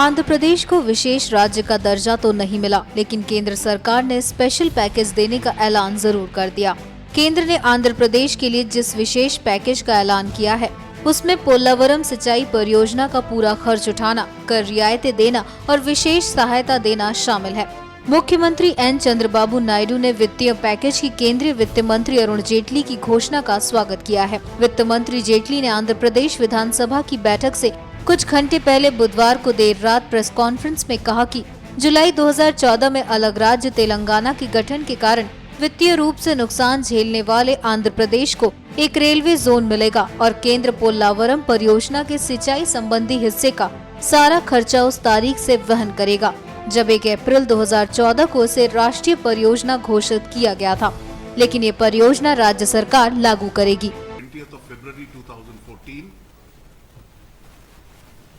आंध्र प्रदेश को विशेष राज्य का दर्जा तो नहीं मिला, लेकिन केंद्र सरकार ने स्पेशल पैकेज देने का ऐलान जरूर कर दिया। केंद्र ने आंध्र प्रदेश के लिए जिस विशेष पैकेज का ऐलान किया है, उसमें पोलावरम सिंचाई परियोजना का पूरा खर्च उठाना, कर रियायतें देना और विशेष सहायता देना शामिल है। मुख्यमंत्री एन चंद्रबाबू नायडू ने वित्तीय पैकेज की केंद्रीय वित्त मंत्री अरुण जेटली की घोषणा का स्वागत किया है। वित्त मंत्री जेटली ने आंध्र प्रदेश विधानसभा की बैठक से कुछ घंटे पहले बुधवार को देर रात प्रेस कॉन्फ्रेंस में कहा कि जुलाई 2014 में अलग राज्य तेलंगाना के गठन के कारण वित्तीय रूप से नुकसान झेलने वाले आंध्र प्रदेश को एक रेलवे जोन मिलेगा और केंद्र पोलावरम परियोजना के सिंचाई संबंधी हिस्से का सारा खर्चा उस तारीख से वहन करेगा, जब 1 अप्रैल 2014 को इसे राष्ट्रीय परियोजना घोषित किया गया था, लेकिन ये परियोजना राज्य सरकार लागू करेगी।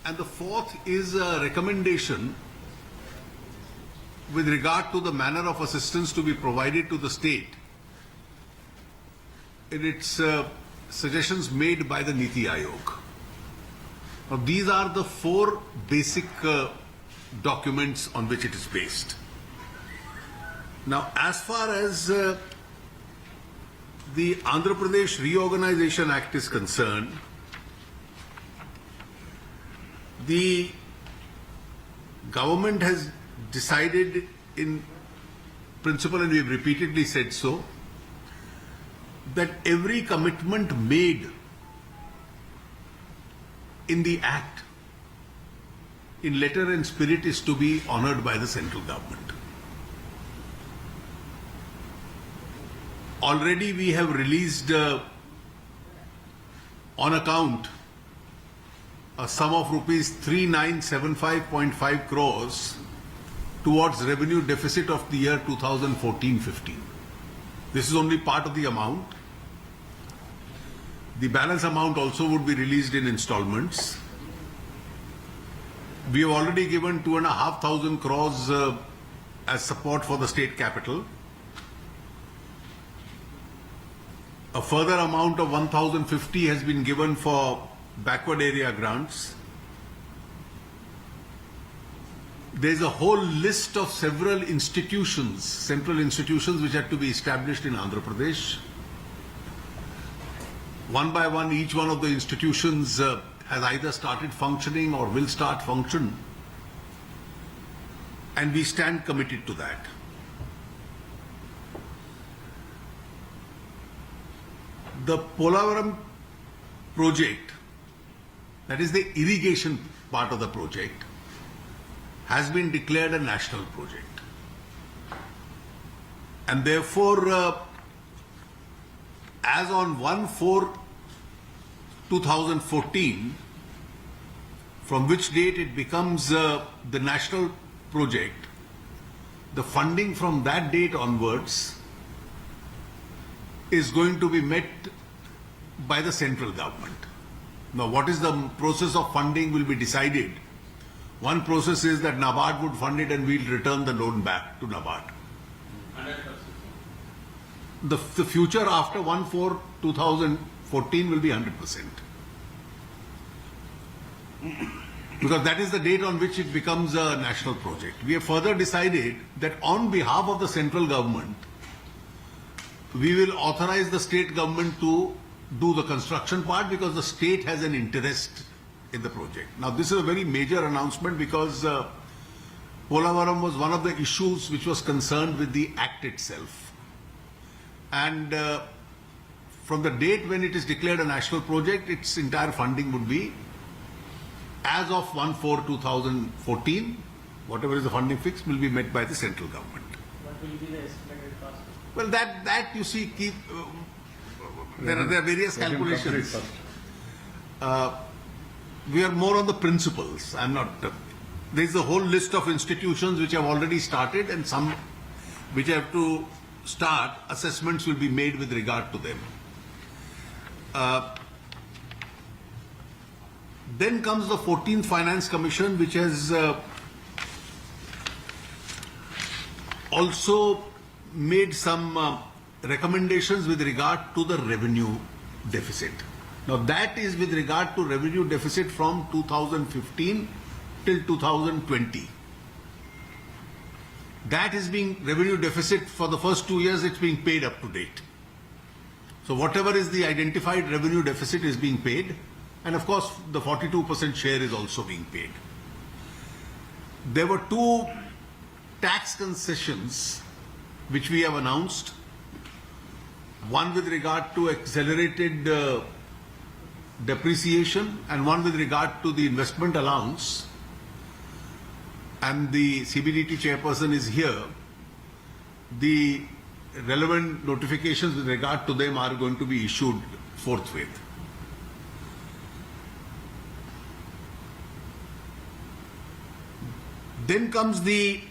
And the fourth is a recommendation with regard to the manner of assistance to be provided to the state in its suggestions made by the Niti Aayog. Now these are the four basic documents on which it is based. Now as far as the Andhra Pradesh Reorganization Act is concerned, the government has decided in principle, and we have repeatedly said so, that every commitment made in the act in letter and spirit is to be honored by the central government. Already we have released on account a sum of rupees 3975.5 crores towards revenue deficit of the year 2014-15. This is only part of the amount. The balance amount also would be released in installments. We have already given 2,500 crores as support for the state capital. A further amount of 1,050 has been given for backward area grants. There is a whole list of several institutions, central institutions, which had to be established in Andhra Pradesh. One by one, each one of the institutions has either started functioning or will start function, and we stand committed to that. The Polavaram project, that is the irrigation part of the project, has been declared a national project. And therefore, as on 1/4/2014, from which date it becomes the national project, the funding from that date onwards is going to be met by the central government. Now, what is the process of funding will be decided. One process is that NABARD would fund it and we'll return the loan back to NABARD. 100%. The future after 1/4/2014 will be 100%. Because that is the date on which it becomes a national project. We have further decided that on behalf of the central government, we will authorize the state government to do the construction part because the state has an interest in the project. Now this is a very major announcement because Polavaram was one of the issues which was concerned with the act itself. And from the date when it is declared a national project, its entire funding would be, as of 1/4/2014, whatever is the funding fixed will be met by the central government. What will be the estimated cost? Well, that you see, there are various calculations. We are more on the principles. I'm not. There is a whole list of institutions which have already started, and some which have to start. Assessments will be made with regard to them. Then comes the 14th Finance Commission, which has also made some recommendations with regard to the revenue deficit. Now that is with regard to revenue deficit from 2015 till 2020. That is being revenue deficit for the first 2 years, it's being paid up to date. So whatever is the identified revenue deficit is being paid, and of course the 42% share is also being paid. There were 2 tax concessions which we have announced. One with regard to accelerated depreciation and one with regard to the investment allowance. And the CBDT chairperson is here. The relevant notifications with regard to them are going to be issued forthwith. Then comes the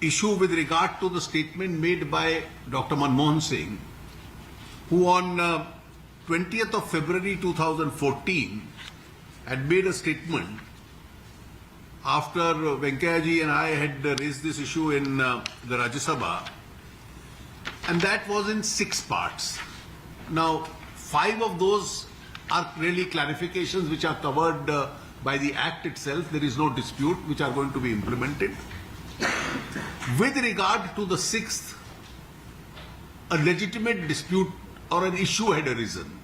issue with regard to the statement made by Dr. Manmohan Singh, who on 20th of February 2014 had made a statement after Venkaiah ji and I had raised this issue in the Rajya Sabha, and that was in 6 parts. Now, 5 of those are really clarifications which are covered by the Act itself. There is no dispute, which are going to be implemented. With regard to the 6th, a legitimate dispute or an issue had arisen,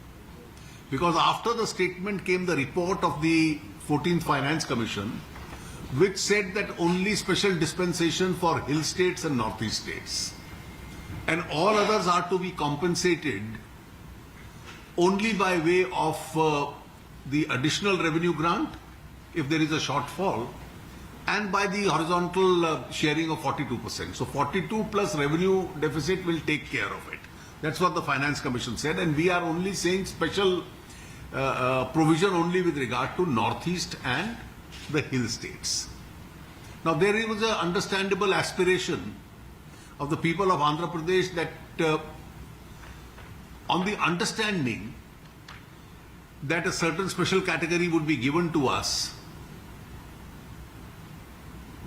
because after the statement came the report of the 14th Finance Commission, which said that only special dispensation for hill states and northeast states, and all others are to be compensated only by way of the additional revenue grant if there is a shortfall, and by the horizontal sharing of 42%. So 42 plus revenue deficit will take care of it. That's what the Finance Commission said, and we are only saying special provision only with regard to northeast and the hill states. Now there was an understandable aspiration of the people of Andhra Pradesh that on the understanding that a certain special category would be given to us,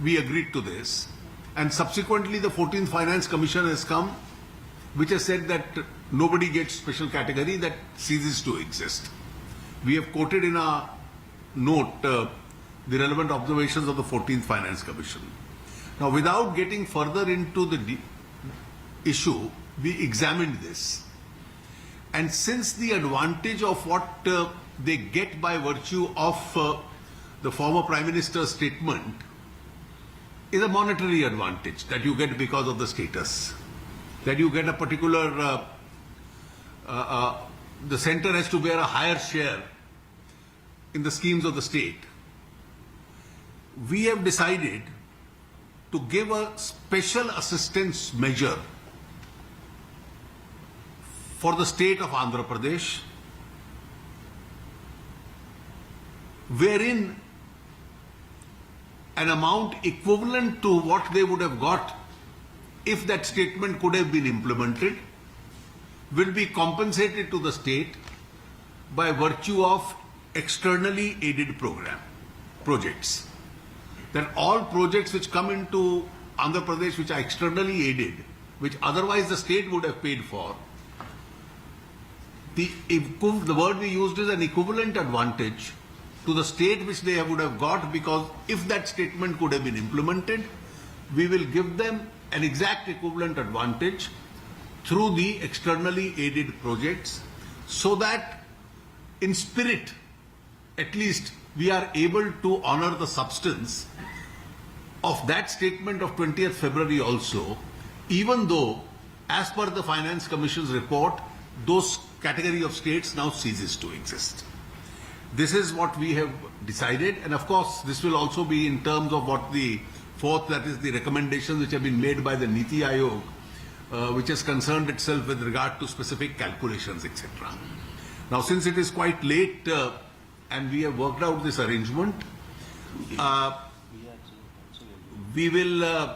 we agreed to this, and subsequently the 14th Finance Commission has come, which has said that nobody gets special category, that ceases to exist. We have quoted in our note the relevant observations of the 14th Finance Commission. Now, without getting further into the issue, we examined this. And since the advantage of what they get by virtue of the former Prime Minister's statement is a monetary advantage that you get because of the status, that you get a particular, the center has to bear a higher share in the schemes of the state, we have decided to give a special assistance measure for the state of Andhra Pradesh, wherein an amount equivalent to what they would have got if that statement could have been implemented will be compensated to the state by virtue of externally aided projects. That all projects which come into Andhra Pradesh which are externally aided, which otherwise the state would have paid for, the word we used is an equivalent advantage to the state which they would have got, because if that statement could have been implemented, we will give them an exact equivalent advantage through the externally aided projects, so that in spirit, at least, we are able to honor the substance of that statement of 20th February also, even though, as per the Finance Commission's report, those category of states now ceases to exist. This is what we have decided, and of course this will also be in terms of what the fourth, that is the recommendations which have been made by the Niti Aayog, which has concerned itself with regard to specific calculations, etc. Now, since it is quite late and we have worked out this arrangement, we will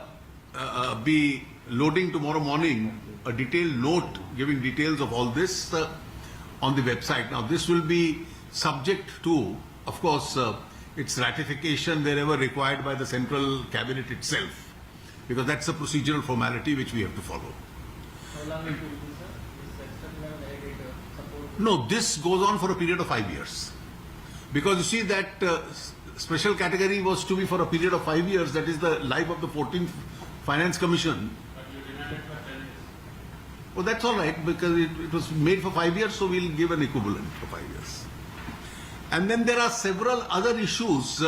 be loading tomorrow morning a detailed note giving details of all this on the website. Now, this will be subject to, of course, its ratification wherever required by the central cabinet itself, because that's a procedural formality which we have to follow. How long it will be, sir? This external aided support? No, this goes on for a period of 5 years. Because you see that special category was to be for a period of 5 years. That is the life of the 14th Finance Commission. But you denied it for 10 years. Well, that's all right because it was made for 5 years, so we'll give an equivalent for 5 years. And then there are several other issues,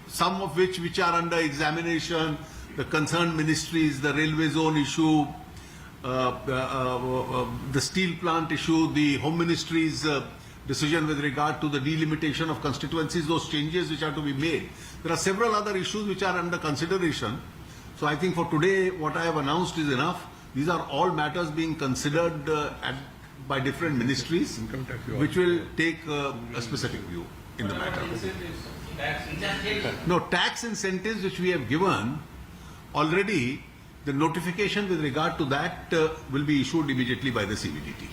some of which are under examination, the concerned ministries, the railway zone issue, the steel plant issue, the Home Ministry's decision with regard to the delimitation of constituencies, those changes which are to be made. There are several other issues which are under consideration. So I think for today, what I have announced is enough. These are all matters being considered by different ministries, which will take a specific view in the matter. Tax incentives. No, tax incentives which we have given already, the notification with regard to that will be issued immediately by the CBDT.